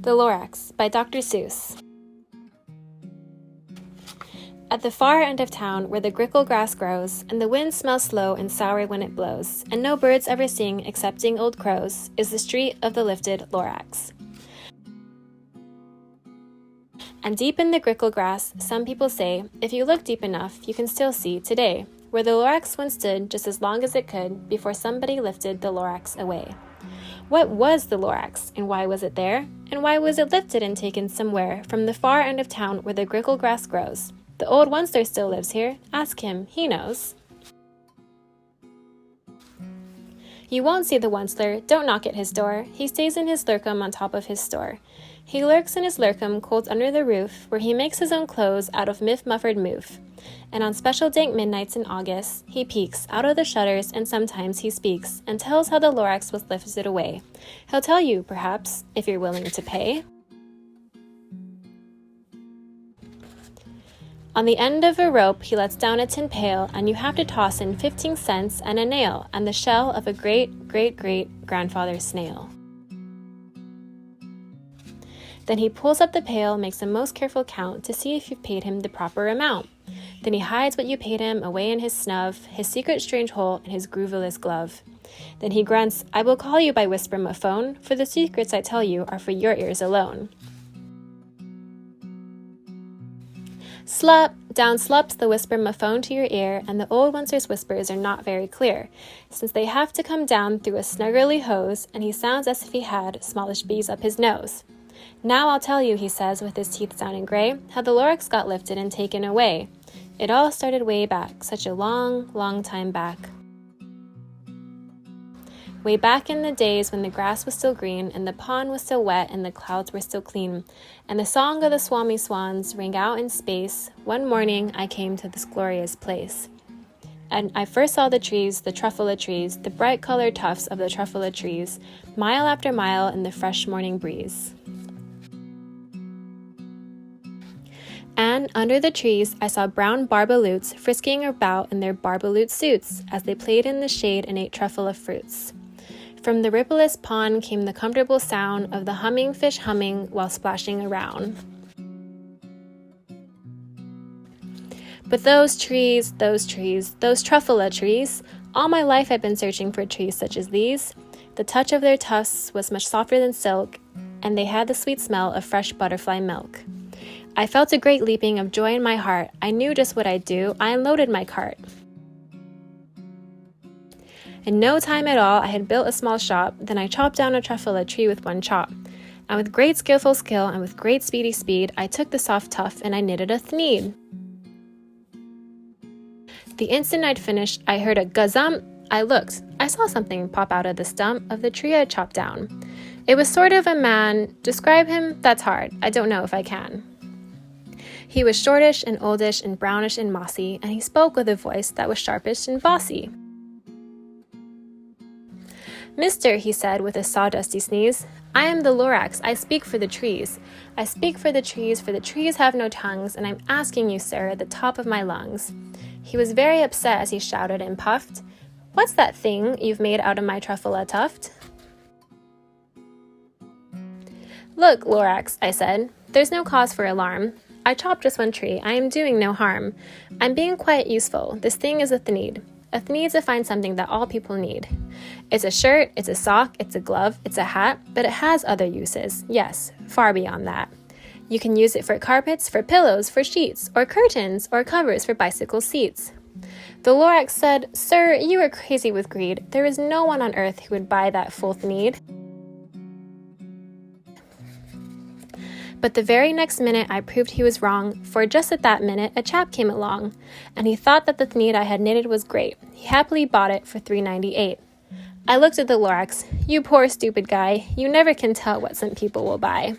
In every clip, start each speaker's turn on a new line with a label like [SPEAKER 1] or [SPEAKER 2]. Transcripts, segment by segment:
[SPEAKER 1] The Lorax by Dr. Seuss. At the far end of town, where the grickle grass grows, and the wind smells slow and sour when it blows, and no birds ever sing excepting old crows, is the street of the lifted Lorax. And deep in the grickle grass, some people say, if you look deep enough, you can still see today, where the Lorax once stood just as long as it could before somebody lifted the Lorax away. What was the Lorax, and why was it there? And why was it lifted and taken somewhere from the far end of town where the grickle grass grows? The old oncer still lives here. Ask him, he knows. You won't see the onceler, don't knock at his door. He stays in his lurkum on top of his store. He lurks in his lurkum cold under the roof, where he makes his own clothes out of muffered moof. And on special dank midnights in August, he peeks out of the shutters, and sometimes he speaks and tells how the Lorax was lifted away. He'll tell you, perhaps, if you're willing to pay. On the end of a rope, he lets down a tin pail, and you have to toss in 15 cents and a nail and the shell of a great-great-great-grandfather's snail. Then he pulls up the pail, makes a most careful count to see if you've paid him the proper amount. Then he hides what you paid him away in his snub, his secret strange hole in his grooveless glove. Then he grunts, I will call you by whisper-ma-phone, for the secrets I tell you are for your ears alone. Slap! Down slops the whisper-ma-phone to your ear, and the old oncer's whispers are not very clear, since they have to come down through a snuggerly hose, and he sounds as if he had smallish bees up his nose. Now I'll tell you, he says, with his teeth sounding gray, how the Lorax got lifted and taken away. It all started way back, such a long, long time back. Way back in the days when the grass was still green, and the pond was still wet, and the clouds were still clean, and the song of the swami swans rang out in space, one morning I came to this glorious place. And I first saw the trees, the truffula trees, the bright-colored tufts of the truffula trees, mile after mile in the fresh morning breeze. And under the trees, I saw brown barbaloots frisking about in their barbaloot suits as they played in the shade and ate truffula fruits. From the rippleless pond came the comfortable sound of the humming fish humming while splashing around. But those trees, those truffula trees, all my life I've been searching for trees such as these. The touch of their tufts was much softer than silk, and they had the sweet smell of fresh butterfly milk. I felt a great leaping of joy in my heart. I knew just what I'd do. I unloaded my cart. In no time at all, I had built a small shop. Then I chopped down a truffula tree with one chop. And with great skillful skill and with great speedy speed, I took the soft tuft and I knitted a thneed. The instant I'd finished, I heard a gazump. I looked. I saw something pop out of the stump of the tree I'd chopped down. It was sort of a man. Describe him? That's hard. I don't know if I can. He was shortish and oldish and brownish and mossy, and he spoke with a voice that was sharpish and bossy. Mister, he said with a sawdusty sneeze, I am the Lorax. I speak for the trees. I speak for the trees have no tongues, and I'm asking you, sir, at the top of my lungs. He was very upset as he shouted and puffed. What's that thing you've made out of my truffula tuft? Look, Lorax, I said, there's no cause for alarm. I chopped just one tree. I am doing no harm. I'm being quite useful. This thing is a thneed. A thneed's a fine something that all people need. It's a shirt, it's a sock, it's a glove, it's a hat, but it has other uses. Yes, far beyond that. You can use it for carpets, for pillows, for sheets, or curtains, or covers for bicycle seats. The Lorax said, Sir, you are crazy with greed. There is no one on earth who would buy that full thneed. But the very next minute I proved he was wrong, for just at that minute a chap came along, and he thought that the thneed I had knitted was great. He happily bought it for $3.98. I looked at the Lorax. You poor stupid guy, you never can tell what some people will buy.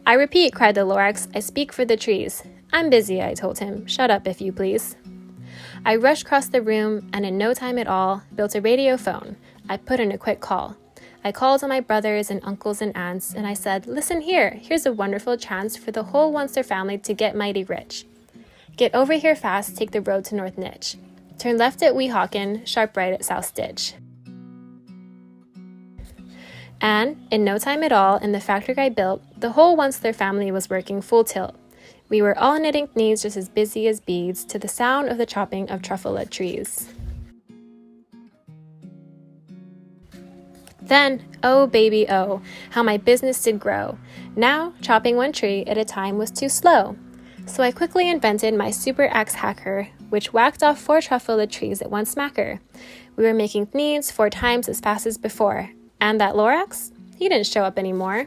[SPEAKER 1] I repeat, cried the Lorax, I speak for the trees. I'm busy, I told him. Shut up, if you please. I rushed across the room, and in no time at all, built a radio phone. I put in a quick call. I called on my brothers and uncles and aunts, and I said, listen here, here's a wonderful chance for the whole oncer family to get mighty rich. Get over here fast, take the road to North Nitch. Turn left at Weehawken, sharp right at South Stitch. And, in no time at all, in the factory I built, the whole Once-There family was working full tilt. We were all knitting knees just as busy as beads to the sound of the chopping of truffle-nut trees. Then, oh baby oh, how my business did grow. Now, chopping one tree at a time was too slow. So I quickly invented my super axe hacker, which whacked off 4 truffle-nut trees at one smacker. We were making knees 4 times as fast as before. And that Lorax? He didn't show up anymore.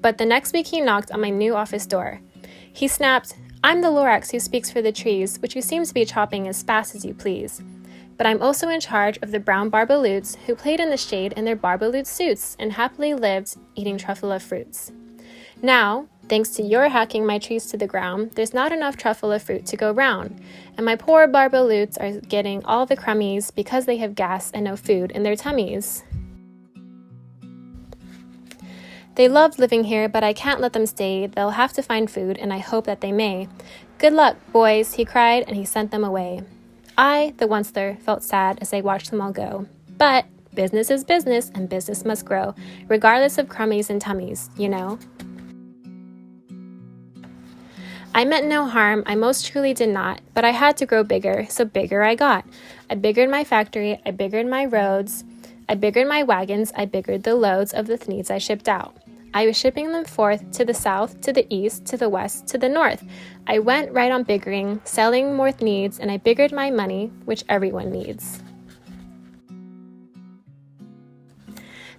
[SPEAKER 1] But the next week he knocked on my new office door. He snapped, "I'm the Lorax who speaks for the trees, which you seem to be chopping as fast as you please. But I'm also in charge of the brown barbaloots who played in the shade in their barbaloot suits and happily lived eating truffle fruits. Now, thanks to your hacking my trees to the ground, there's not enough truffle fruit to go round, and my poor barbaloots are getting all the crummies because they have gas and no food in their tummies. They loved living here, but I can't let them stay. They'll have to find food, and I hope that they may. Good luck, boys," he cried, and he sent them away. I, the Once-There, felt sad as I watched them all go. But business is business, and business must grow, regardless of crummies and tummies, you know. I meant no harm, I most truly did not, but I had to grow bigger, so bigger I got. I biggered my factory, I biggered my roads, I biggered my wagons, I biggered the loads of the thneeds I shipped out. I was shipping them forth to the south, to the east, to the west, to the north. I went right on biggering, selling more thneeds, and I biggered my money, which everyone needs.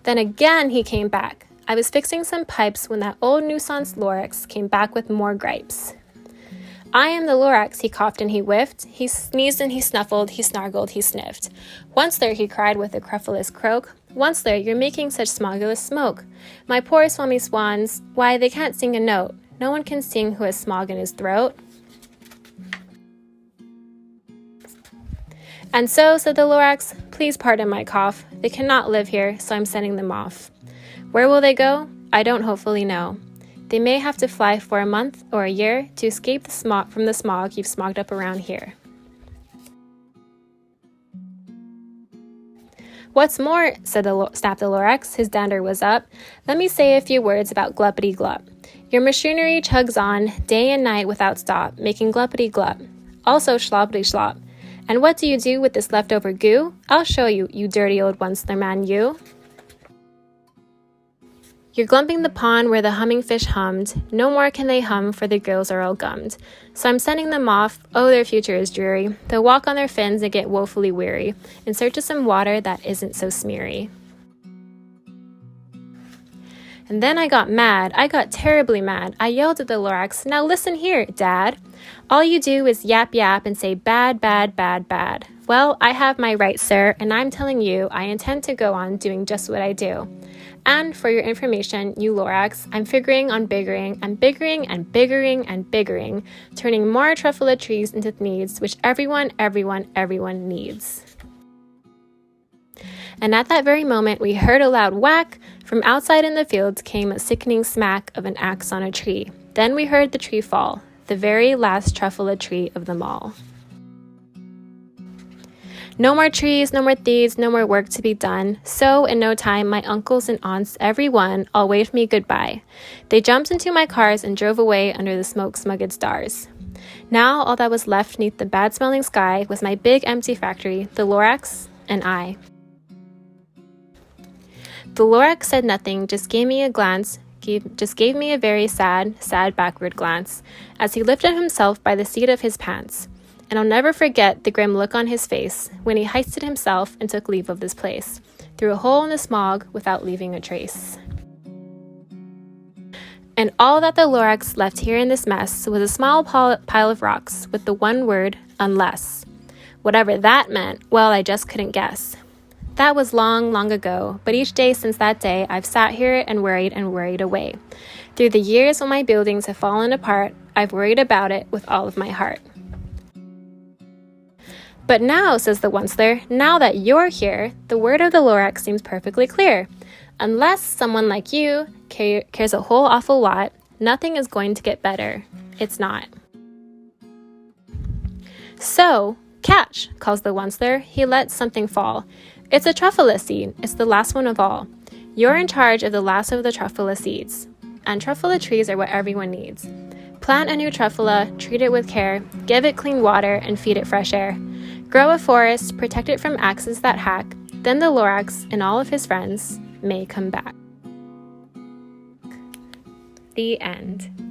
[SPEAKER 1] Then again he came back. I was fixing some pipes when that old nuisance Lorax came back with more gripes. "I am the Lorax," he coughed and he whiffed. He sneezed and he snuffled, he snargled, he sniffed. "Once-There," he cried with a cruffulous croak. "Once-There, you're making such smogulous smoke. My poor swummy swans, why, they can't sing a note. No one can sing who has smog in his throat." "And so," said the Lorax, "please pardon my cough. They cannot live here, so I'm sending them off. Where will they go? I don't hopefully know. They may have to fly for a month or a year to escape the smog from the smog you've smogged up around here." "What's more," snapped the Lorax, his dander was up, "let me say a few words about gluppity glup. Your machinery chugs on day and night without stop, making gluppity glup. Also schloppity schlop. And what do you do with this leftover goo? I'll show you, you dirty old Once-There man, you. You're glumping the pond where the humming fish hummed. No more can they hum, for the gills are all gummed. So I'm sending them off. Oh, their future is dreary. They'll walk on their fins and get woefully weary, in search of some water that isn't so smeary." And then I got mad. I got terribly mad. I yelled at the Lorax, "Now listen here, Dad. All you do is yap yap and say bad, bad, bad, bad. Well, I have my right, sir, and I'm telling you, I intend to go on doing just what I do. And for your information, you Lorax, I'm figuring on biggering and biggering and biggering and biggering, turning more truffle trees into thneeds, which everyone needs." And at that very moment, we heard a loud whack. From outside in the fields came a sickening smack of an axe on a tree. Then we heard the tree fall, the very last truffle tree of them all. No more trees, no more thieves, no more work to be done. So, in no time, my uncles and aunts, everyone, all waved me goodbye. They jumped into my cars and drove away under the smoke-smugged stars. Now, all that was left neath the bad-smelling sky was my big empty factory, the Lorax, and I. The Lorax said nothing, just gave me a glance, gave me a very sad backward glance, as he lifted himself by the seat of his pants. And I'll never forget the grim look on his face when he hoisted himself and took leave of this place, through a hole in the smog without leaving a trace. And all that the Lorax left here in this mess was a small pile of rocks with the one word, unless. Whatever that meant, well, I just couldn't guess. That was long, long ago, but each day since that day, I've sat here and worried away. Through the years when my buildings have fallen apart, I've worried about it with all of my heart. "But now," says the Once-There, "now that you're here, the word of the Lorax seems perfectly clear. Unless someone like you cares a whole awful lot, nothing is going to get better. It's not." "So, catch," calls the Once-There. He lets something fall. It's a truffula seed. It's the last one of all. You're in charge of the last of the truffula seeds. And truffula trees are what everyone needs. Plant a new truffula, treat it with care, give it clean water, and feed it fresh air. Grow a forest, protect it from axes that hack, then the Lorax and all of his friends may come back. The end.